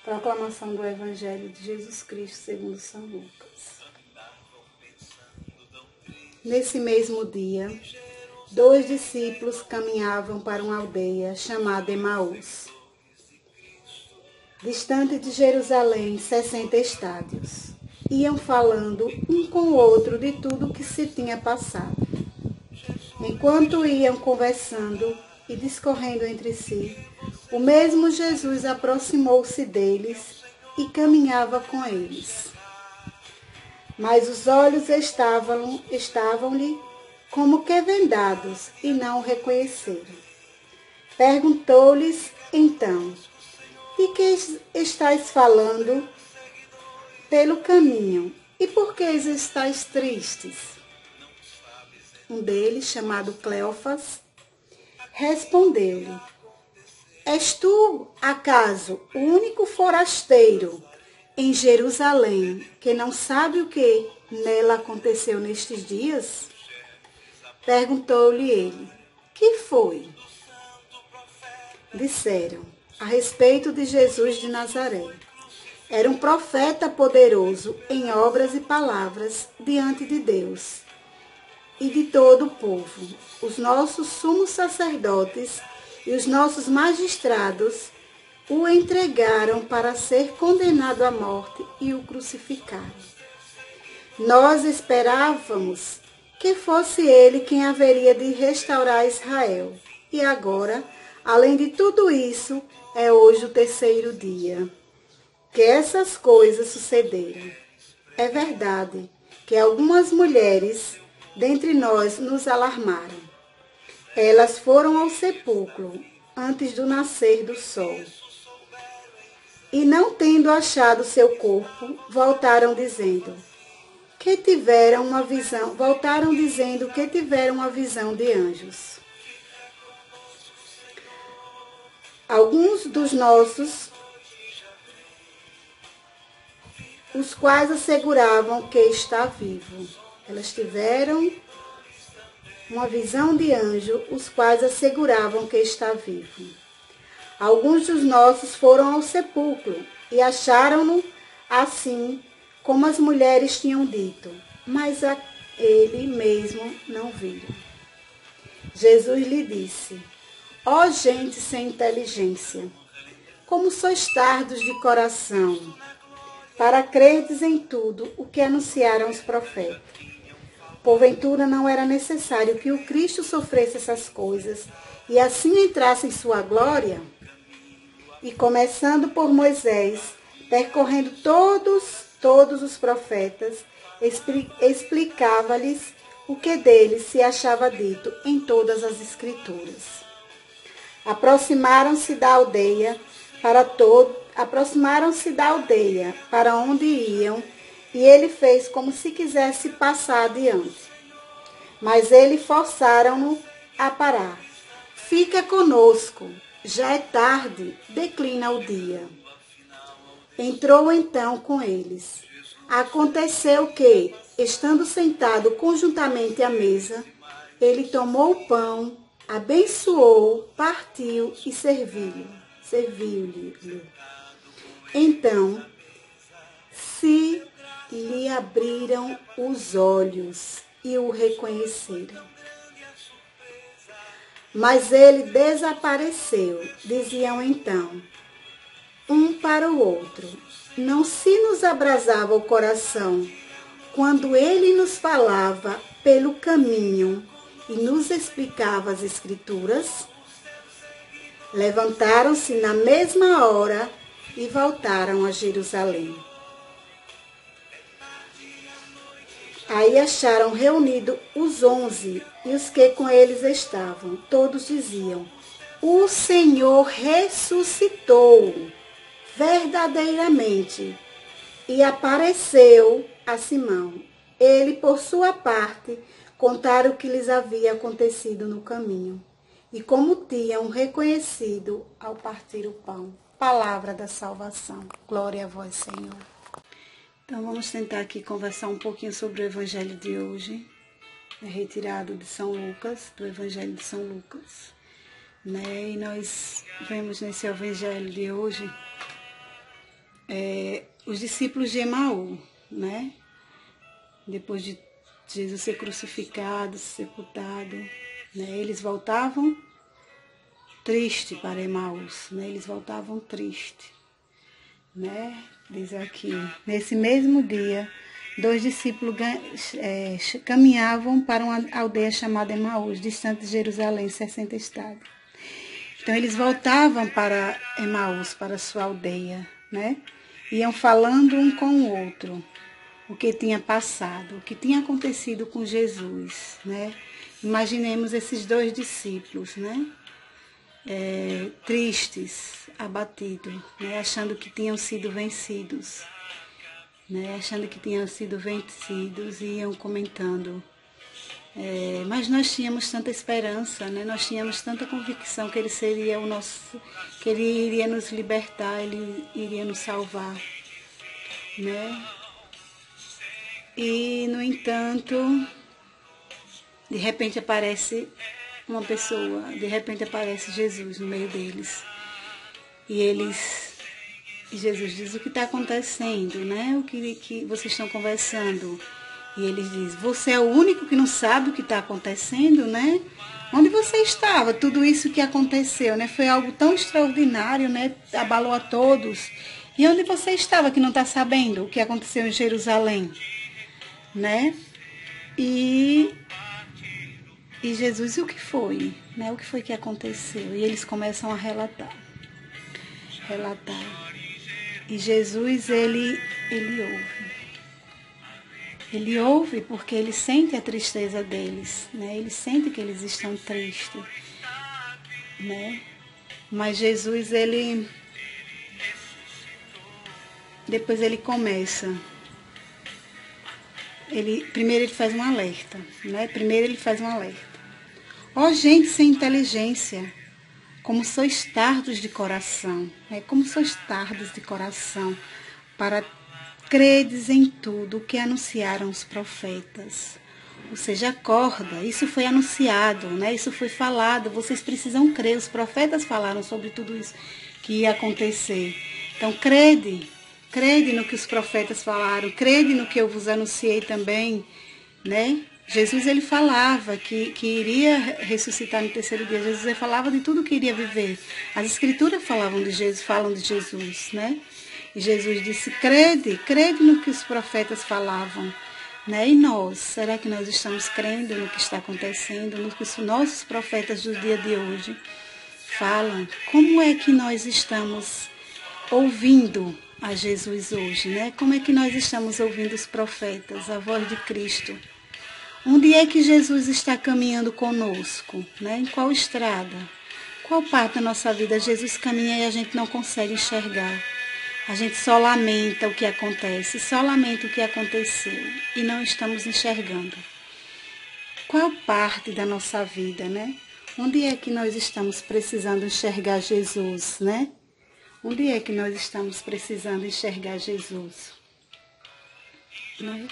Proclamação do Evangelho de Jesus Cristo segundo São Lucas. Nesse mesmo dia, 2 discípulos caminhavam para uma aldeia chamada Emaús, distante de Jerusalém 60 estádios. Iam falando um com o outro de tudo o que se tinha passado. Enquanto iam conversando e discorrendo entre si, o mesmo Jesus aproximou-se deles e caminhava com eles. Mas os olhos estavam-lhe como que vendados e não o reconheceram. Perguntou-lhes então: de que estáis falando pelo caminho, e por que estáis tristes? Um deles, chamado Cleofas, respondeu-lhe: és tu, acaso, o único forasteiro em Jerusalém que não sabe o que nela aconteceu nestes dias? Perguntou-lhe ele: que foi? Disseram: a respeito de Jesus de Nazaré. Era um profeta poderoso em obras e palavras diante de Deus e de todo o povo. Os nossos sumos sacerdotes e os nossos magistrados o entregaram para ser condenado à morte e o crucificaram. Nós esperávamos que fosse ele quem haveria de restaurar Israel. E agora, além de tudo isso, é hoje o terceiro dia que essas coisas sucederam. É verdade que algumas mulheres dentre nós nos alarmaram. Elas foram ao sepulcro antes do nascer do sol. E não tendo achado seu corpo, voltaram dizendo que tiveram uma visão de anjos. Alguns dos nossos, os quais asseguravam que está vivo. Elas tiveram uma visão de anjo, os quais asseguravam que está vivo. Alguns dos nossos foram ao sepulcro e acharam-no assim como as mulheres tinham dito, mas a ele mesmo não viram. Jesus lhe disse: ó gente sem inteligência, como sois tardos de coração, para crerdes em tudo o que anunciaram os profetas. Porventura não era necessário que o Cristo sofresse essas coisas e assim entrasse em sua glória? E começando por Moisés, percorrendo todos os profetas, explicava-lhes o que deles se achava dito em todas as Escrituras. Aproximaram-se da aldeia para onde iam, e ele fez como se quisesse passar adiante. Mas eles forçaram-no a parar. Fica conosco, já é tarde, declina o dia. Entrou então com eles. Aconteceu que, estando sentado conjuntamente à mesa, ele tomou o pão, abençoou, partiu e serviu-lhe. Então se lhe abriram os olhos e o reconheceram. Mas ele desapareceu. Diziam então, um para o outro: não se nos abrasava o coração quando ele nos falava pelo caminho e nos explicava as Escrituras? Levantaram-se na mesma hora e voltaram a Jerusalém. Aí acharam reunidos os 11 e os que com eles estavam. Todos diziam: o Senhor ressuscitou verdadeiramente e apareceu a Simão. Ele, por sua parte, contaram o que lhes havia acontecido no caminho e como tinham reconhecido ao partir o pão. Palavra da salvação. Glória a vós, Senhor. Então vamos tentar aqui conversar um pouquinho sobre o Evangelho de hoje. É retirado de São Lucas, do Evangelho de São Lucas. E nós vemos nesse Evangelho de hoje os discípulos de Emaú, né? Depois de Jesus ser crucificado, sepultado, né? Eles voltavam triste para Emaús, né? Eles voltavam triste, né? Diz aqui, nesse mesmo dia, 2 discípulos caminhavam para uma aldeia chamada Emaús, distante de Jerusalém, 60 estados. Então eles voltavam para Emaús, para sua aldeia, né? Iam falando um com o outro o que tinha passado, o que tinha acontecido com Jesus, né? Imaginemos esses 2 discípulos, né? Tristes, abatidos, né? Achando que tinham sido vencidos, né? Achando que tinham sido vencidos, e iam comentando. Mas nós tínhamos tanta esperança, né? Nós tínhamos tanta convicção que ele seria que ele iria nos libertar, ele iria nos salvar, né? E, no entanto, de repente aparece uma pessoa, de repente aparece Jesus no meio deles. E Jesus diz: o que está acontecendo, né? O que vocês estão conversando? E eles dizem: você é o único que não sabe o que está acontecendo, né? Onde você estava? Tudo isso que aconteceu, né? Foi algo tão extraordinário, né? Abalou a todos. E onde você estava que não está sabendo o que aconteceu em Jerusalém, né? E Jesus, o que foi? Né? O que foi que aconteceu? E eles começam a relatar. E Jesus, ele ouve. Ele ouve porque ele sente a tristeza deles, né? Ele sente que eles estão tristes, né? Mas Jesus, depois ele começa. Primeiro ele faz um alerta, né? Ó gente sem inteligência, como sois tardos de coração, né? Como sois tardos de coração para credes em tudo o que anunciaram os profetas. Ou seja, acorda, isso foi anunciado, né? Isso foi falado, vocês precisam crer, os profetas falaram sobre tudo isso que ia acontecer. Então, crede no que os profetas falaram, crede no que eu vos anunciei também, né? Jesus, ele falava que iria ressuscitar no 3º dia. Jesus, ele falava de tudo que iria viver. As escrituras falam de Jesus, né? E Jesus disse: crede no que os profetas falavam, né? E nós, será que nós estamos crendo no que está acontecendo, no que os nossos profetas do dia de hoje falam? Como é que nós estamos ouvindo a Jesus hoje, né? Como é que nós estamos ouvindo os profetas, a voz de Cristo? Onde é que Jesus está caminhando conosco, né? Em qual estrada? Qual parte da nossa vida Jesus caminha e a gente não consegue enxergar? A gente só lamenta o que acontece, só lamenta o que aconteceu e não estamos enxergando. Qual parte da nossa vida, né? Onde é que nós estamos precisando enxergar Jesus, né? Onde é que nós estamos precisando enxergar Jesus? Né?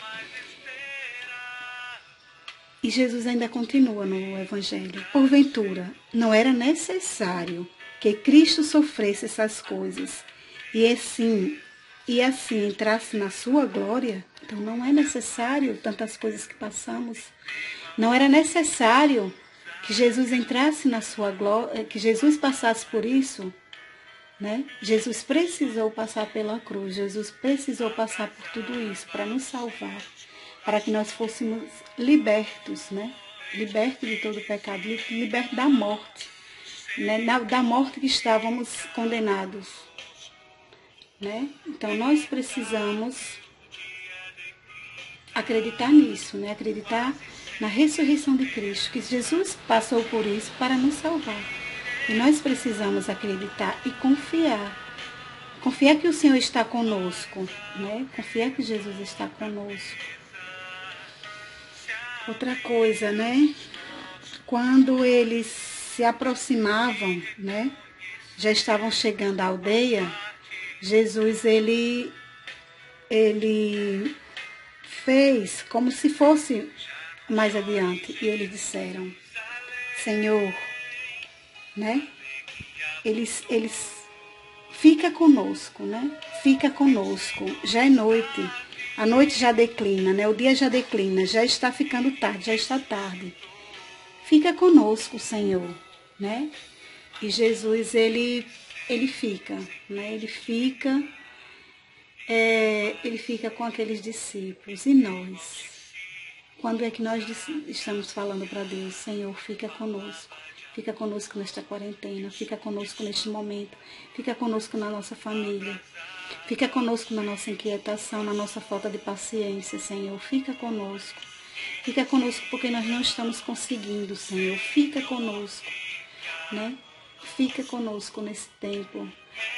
E Jesus ainda continua no Evangelho. Porventura, não era necessário que Cristo sofresse essas coisas e assim entrasse na sua glória? Então não é necessário tantas coisas que passamos. Não era necessário que Jesus entrasse na sua glória, que Jesus passasse por isso, né? Jesus precisou passar pela cruz, Jesus precisou passar por tudo isso para nos salvar, para que nós fôssemos libertos, né? Libertos de todo o pecado, libertos da morte, né? Da morte que estávamos condenados, né? Então nós precisamos acreditar nisso, né? Acreditar na ressurreição de Cristo, que Jesus passou por isso para nos salvar. E nós precisamos acreditar e confiar. Confiar que o Senhor está conosco, né? Confiar que Jesus está conosco. Outra coisa, né? Quando eles se aproximavam, né? Já estavam chegando à aldeia, Jesus, ele fez como se fosse mais adiante. E eles disseram: Senhor, né? Eles fica conosco, né? Fica conosco. Já é noite, a noite já declina, né? O dia já declina, já está ficando tarde, já está tarde. Fica conosco, Senhor, né? E Jesus, ele fica, né? Ele fica com aqueles discípulos. E nós? Quando é que nós estamos falando para Deus, Senhor, fica conosco nesta quarentena, fica conosco neste momento, fica conosco na nossa família, fica conosco na nossa inquietação, na nossa falta de paciência, Senhor, fica conosco porque nós não estamos conseguindo, Senhor, fica conosco, né? Fica conosco nesse tempo,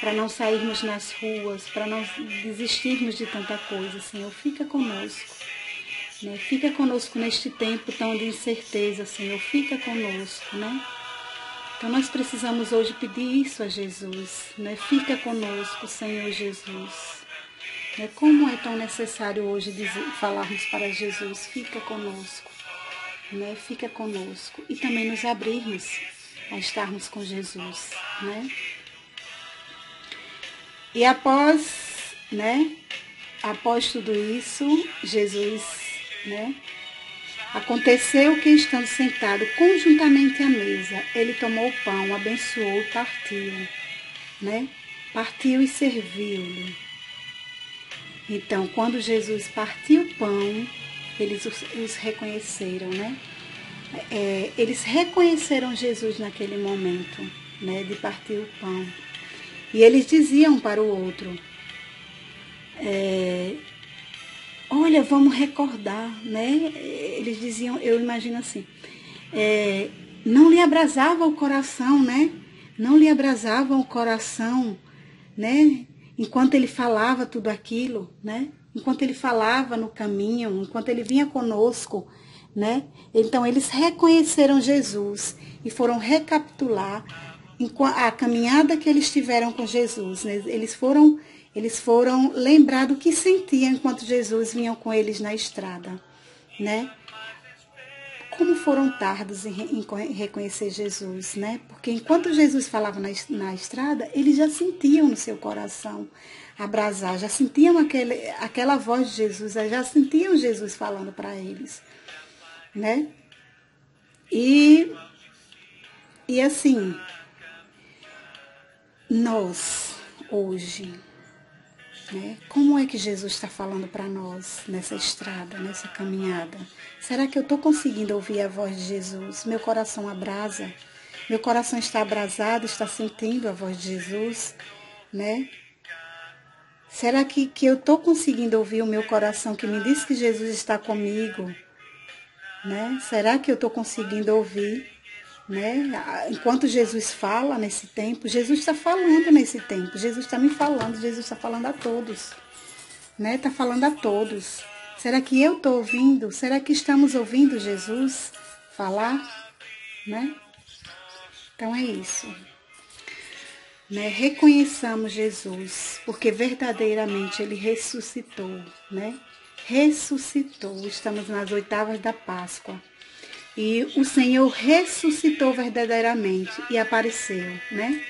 para não sairmos nas ruas, para não desistirmos de tanta coisa, Senhor, fica conosco. Né? Fica conosco neste tempo tão de incerteza, Senhor, fica conosco, né? Então nós precisamos hoje pedir isso a Jesus, né? Fica conosco, Senhor Jesus. Né? Como é tão necessário hoje falarmos para Jesus, fica conosco, né? Fica conosco. E também nos abrirmos a estarmos com Jesus, né? E após tudo isso, Jesus, né? Aconteceu que, estando sentado conjuntamente à mesa, ele tomou o pão, abençoou, partiu, né? Partiu e serviu-lhe. Então, quando Jesus partiu o pão, eles os reconheceram, né? Eles reconheceram Jesus naquele momento, né? De partir o pão. E eles diziam um para o outro, olha, vamos recordar, né? Eles diziam, eu imagino assim, não lhe abrasava o coração, né? Não lhe abrasava o coração, né? Enquanto ele falava tudo aquilo, né? Enquanto ele falava no caminho, enquanto ele vinha conosco, né? Então eles reconheceram Jesus e foram recapitular a caminhada que eles tiveram com Jesus, né? Eles foram lembrar do que sentiam enquanto Jesus vinha com eles na estrada, né? Como foram tardos em reconhecer Jesus, né? Porque enquanto Jesus falava na estrada, eles já sentiam no seu coração abrasar, já sentiam aquela voz de Jesus, já sentiam Jesus falando para eles, né? E assim, nós, hoje, né? Como é que Jesus está falando para nós nessa estrada, nessa caminhada? Será que eu estou conseguindo ouvir a voz de Jesus? Meu coração abrasa? Meu coração está abrasado, está sentindo a voz de Jesus, né? Será que eu estou conseguindo ouvir o meu coração que me diz que Jesus está comigo? Né? Será que eu estou conseguindo ouvir? Né? Enquanto Jesus fala nesse tempo, Jesus está falando nesse tempo, Jesus está me falando, Jesus está falando a todos, né? Está falando a todos. Será que eu estou ouvindo? Será que estamos ouvindo Jesus falar? Né? Então é isso. Né? Reconheçamos Jesus, porque verdadeiramente Ele ressuscitou, né? Ressuscitou. Estamos nas oitavas da Páscoa. E o Senhor ressuscitou verdadeiramente e apareceu, né?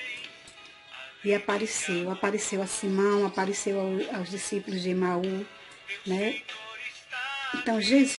E apareceu a Simão, apareceu aos discípulos de Emaú, né? Então, Jesus